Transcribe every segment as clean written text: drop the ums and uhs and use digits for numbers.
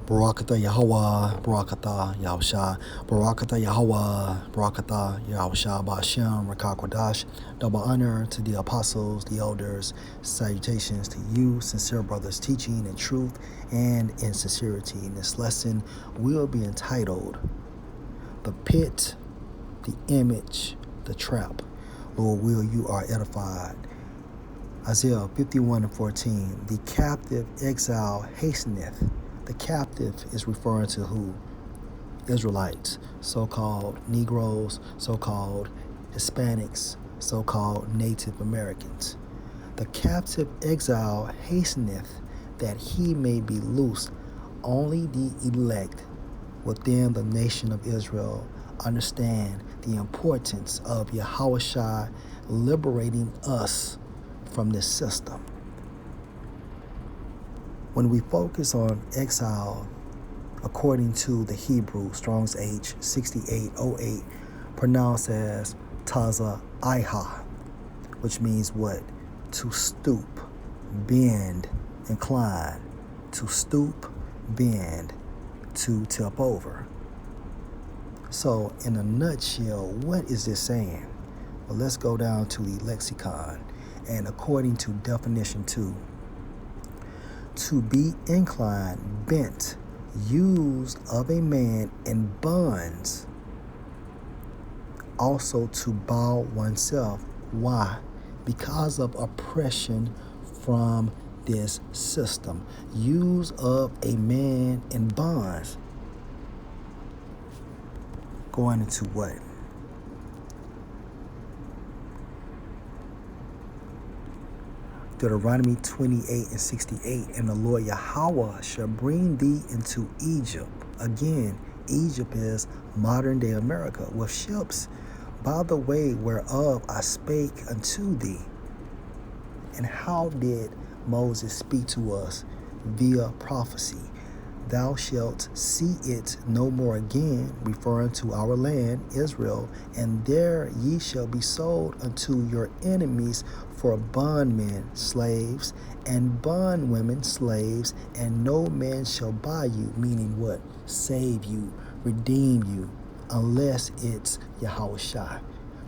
Barakatah Yahweh, Barakatah Yahusha, Barakatah Yahweh, Barakatah Yahusha, Ba'ashem, Rakakwadash. Double honor to the apostles, the elders. Salutations to you, sincere brothers, teaching in truth and in sincerity. In this lesson will be entitled The Pit, the Image, the Trap. Lord, will you are edified. Isaiah 51:14, the captive exile hasteneth. The captive is referring to who? Israelites, so-called Negroes, so-called Hispanics, so-called Native Americans. The captive exile hasteneth that he may be loosed. Only the elect within the nation of Israel understand the importance of Yahushua liberating us from this system. When we focus on exile, according to the Hebrew, Strong's H 6808, pronounced as Taza Iha, which means what? To stoop, bend, incline. To stoop, bend, to tip over. So, in a nutshell, what is this saying? Well, let's go down to the lexicon. And according to definition 2, to be inclined, bent, used of a man in bonds. Also to bow oneself. Why? Because of oppression from this system. Use of a man in bonds. Going into what? Deuteronomy 28:68, and the Lord Yahweh shall bring thee into Egypt. Again, Egypt is modern day America, with ships, by the way whereof I spake unto thee. And how did Moses speak to us? Via prophecy. Thou shalt see it no more again, referring to our land, Israel, and there ye shall be sold unto your enemies for bondmen, slaves, and bondwomen, slaves, and no man shall buy you, meaning what? Save you, redeem you, unless it's Yahushua.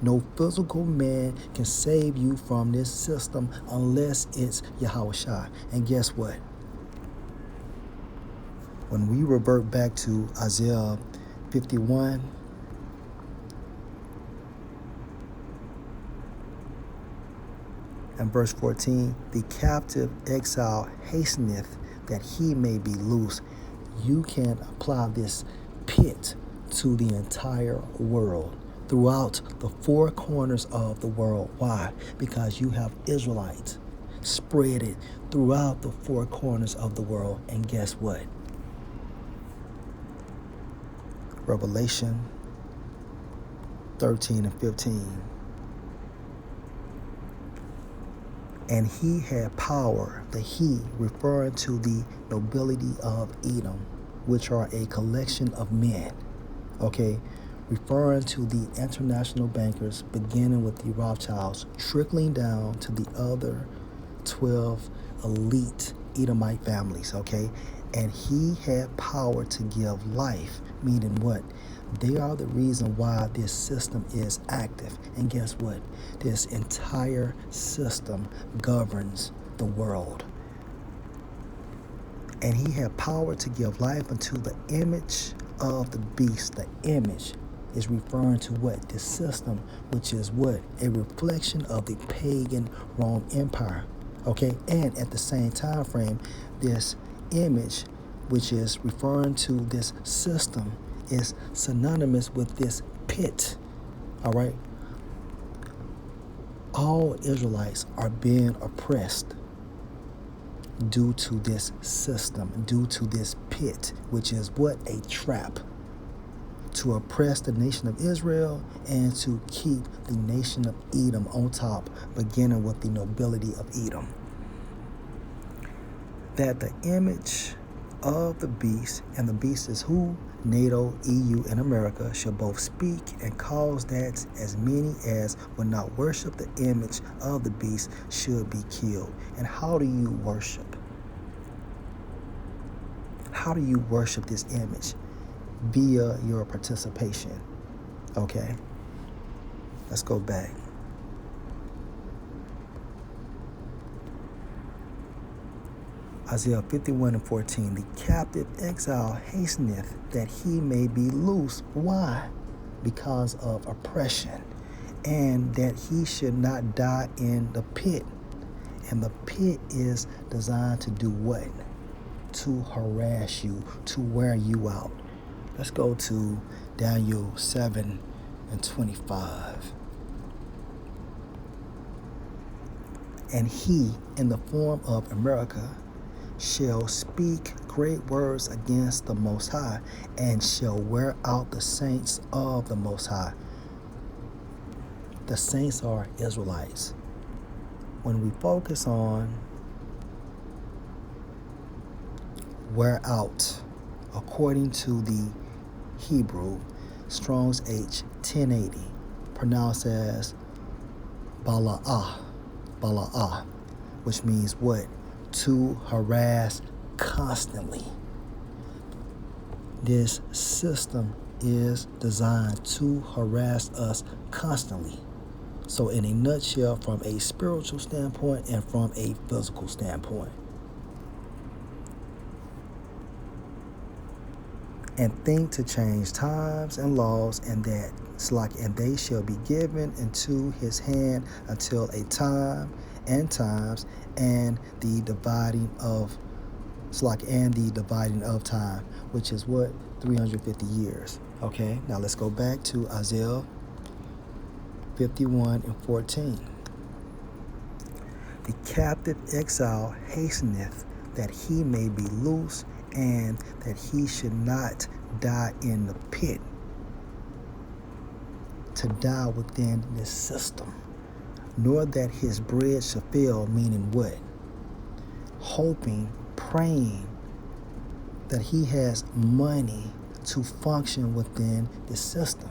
No physical man can save you from this system unless it's Yahushua. And guess what? When we revert back to Isaiah 51, and verse 14, the captive exile hasteneth that he may be loose. You can apply this pit to the entire world, throughout the four corners of the world. Why? Because you have Israelites spread it throughout the four corners of the world. And guess what? Revelation 13:15. And he had power, the he referring to the nobility of Edom, which are a collection of men, okay, referring to the international bankers, beginning with the Rothschilds, trickling down to the other 12 elite Edomite families, okay? And he had power to give life, meaning what? They are the reason why this system is active. And guess what? This entire system governs the world. And he had power to give life unto the image of the beast. The image is referring to what? This system, which is what? A reflection of the pagan Rome Empire. Okay, and at the same time frame, this image, which is referring to this system, is synonymous with this pit. All right. All Israelites are being oppressed due to this system, due to this pit, which is what? A trap to oppress the nation of Israel and to keep the nation of Edom on top, beginning with the nobility of Edom. That the image of the beast, and the beast is who? NATO, EU, and America, shall both speak and cause that as many as will not worship the image of the beast should be killed. And how do you worship? how do you worship this image? Via your participation. Okay? Let's go back. Isaiah 51:14, the captive exile hasteneth that he may be loose. Why? Because of oppression, and that he should not die in the pit. And the pit is designed to do what? To harass you, to wear you out. Let's go to Daniel 7:25. And he, in the form of America, shall speak great words against the Most High, and shall wear out the saints of the Most High. The saints are Israelites. When we focus on wear out, according to the Hebrew, Strong's H 1080, pronounced as bala'ah, which means what? To harass constantly. This system is designed to harass us constantly. So in a nutshell, from a spiritual standpoint and from a physical standpoint. And think to change times and laws, and that and they shall be given into his hand until a time and times and the dividing of time, which is what? 350 years. Okay, now let's go back to Isaiah 51:14. The captive exile hasteneth that he may be loose, and that he should not die in the pit. To die within this system, nor that his bread shall fail, meaning what? Hoping, praying that he has money to function within the system,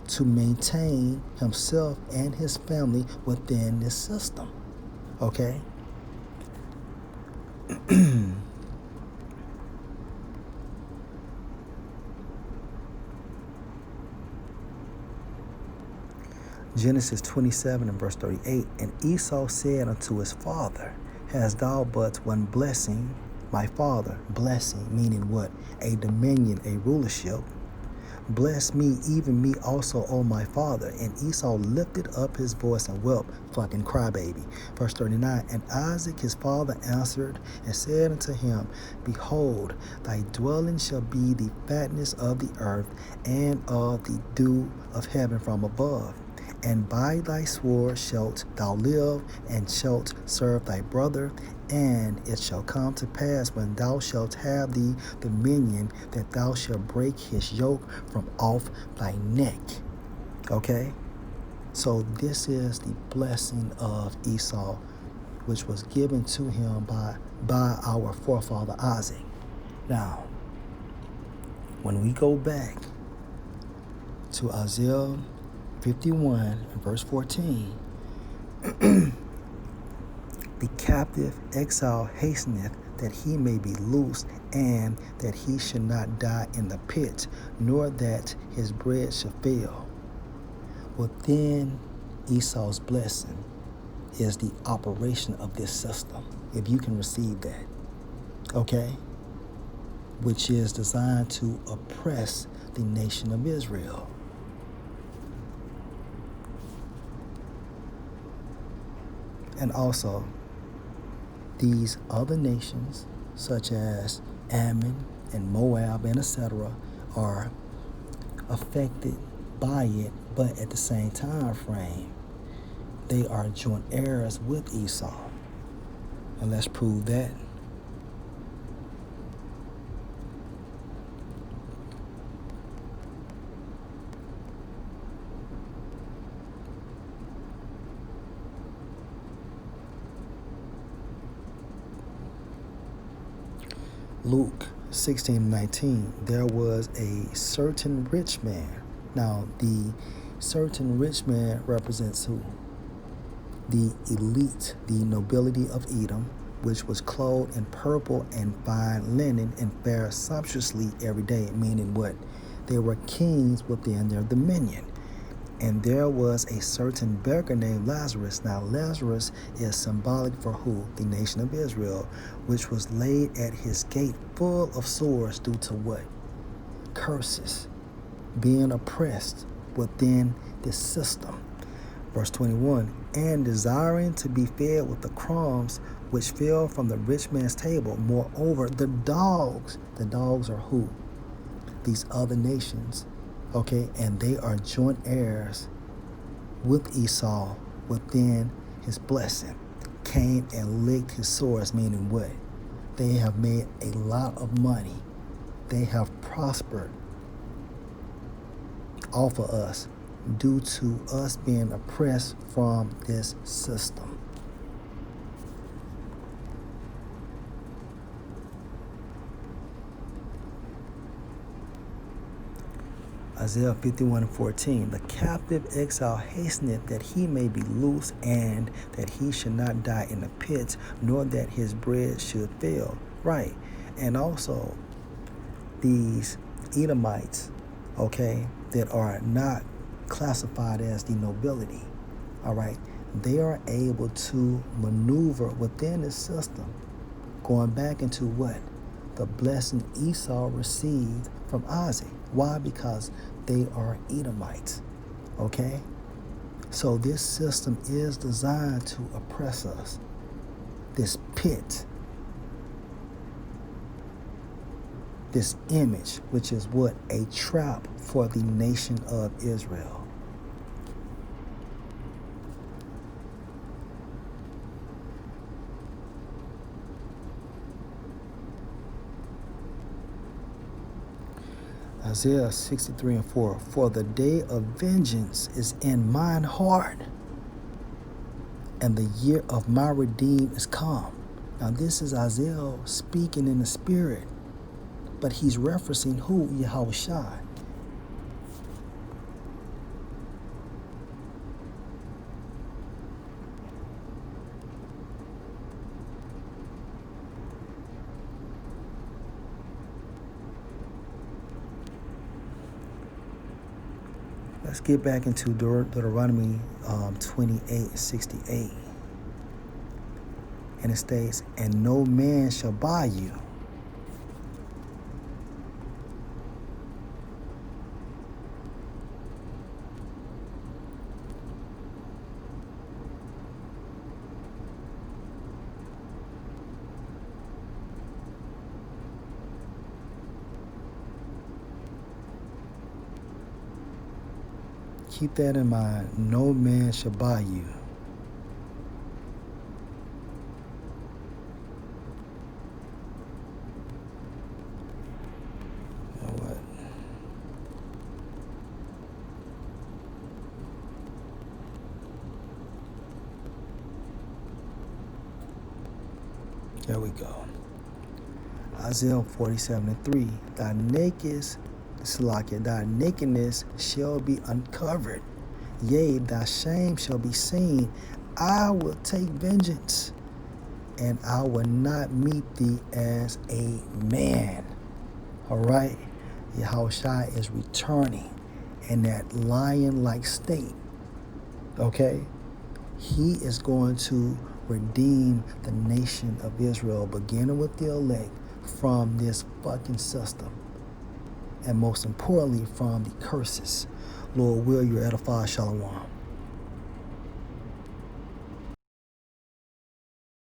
to maintain himself and his family within this system. Okay? Genesis 27:38, and Esau said unto his father, hast thou but one blessing, my father? Blessing, meaning what? A dominion, a rulership. Bless me, even me also, O my father. And Esau lifted up his voice and wept, fucking crybaby. Verse 39, and Isaac his father answered and said unto him, behold, thy dwelling shall be the fatness of the earth, and of the dew of heaven from above. And by thy sword shalt thou live, and shalt serve thy brother. And it shall come to pass, when thou shalt have the dominion, that thou shalt break his yoke from off thy neck. Okay? So this is the blessing of Esau, which was given to him by our forefather Isaac. Now, when we go back to Isaiah 51 and verse 14, the captive exile hasteneth that he may be loosed, and that he should not die in the pit, nor that his bread shall fail. Within Esau's blessing is the operation of this system, if you can receive that, okay? Which is designed to oppress the nation of Israel. And also, these other nations, such as Ammon and Moab and etc., are affected by it, but at the same time frame, they are joint heirs with Esau. And let's prove that. Luke 16:19, there was a certain rich man. Now, the certain rich man represents who? The elite, the nobility of Edom, which was clothed in purple and fine linen and fared sumptuously every day, meaning what? They were kings within their dominion. And there was a certain beggar named Lazarus. Now, Lazarus is symbolic for who? The nation of Israel, which was laid at his gate full of sores due to what? Curses, being oppressed within this system. Verse 21, and desiring to be fed with the crumbs which fell from the rich man's table. Moreover, the dogs are who? These other nations, okay? And they are joint heirs with Esau within his blessing. Came and licked his sores, meaning what? They have made a lot of money. They have prospered off of us due to us being oppressed from this system. Isaiah 51:14, the captive exile hasteneth that he may be loose, and that he should not die in the pit, nor that his bread should fail. Right. And also these Edomites, okay, that are not classified as the nobility, all right, they are able to maneuver within the system, going back into what? The blessing Esau received from Isaac. Why? Because they are Edomites, okay? So this system is designed to oppress us. This pit, this image, which is what? A trap for the nation of Israel. Isaiah 63:4, for the day of vengeance is in mine heart, and the year of my redeem is come. Now this is Isaiah speaking in the spirit, but he's referencing who? Yahushua. Let's get back into Deuteronomy 28:68. And it states, and no man shall buy you. Keep that in mind. No man shall buy you. You know what? There we go. Isaiah 47:3. Thy nakedness shall be uncovered. Yea, thy shame shall be seen. I will take vengeance, and I will not meet thee as a man. All right? Yahushua is returning in that lion-like state. Okay? He is going to redeem the nation of Israel, beginning with the elect, from this fucking system. And most importantly, from the curses. Lord, will you edify? Shalom.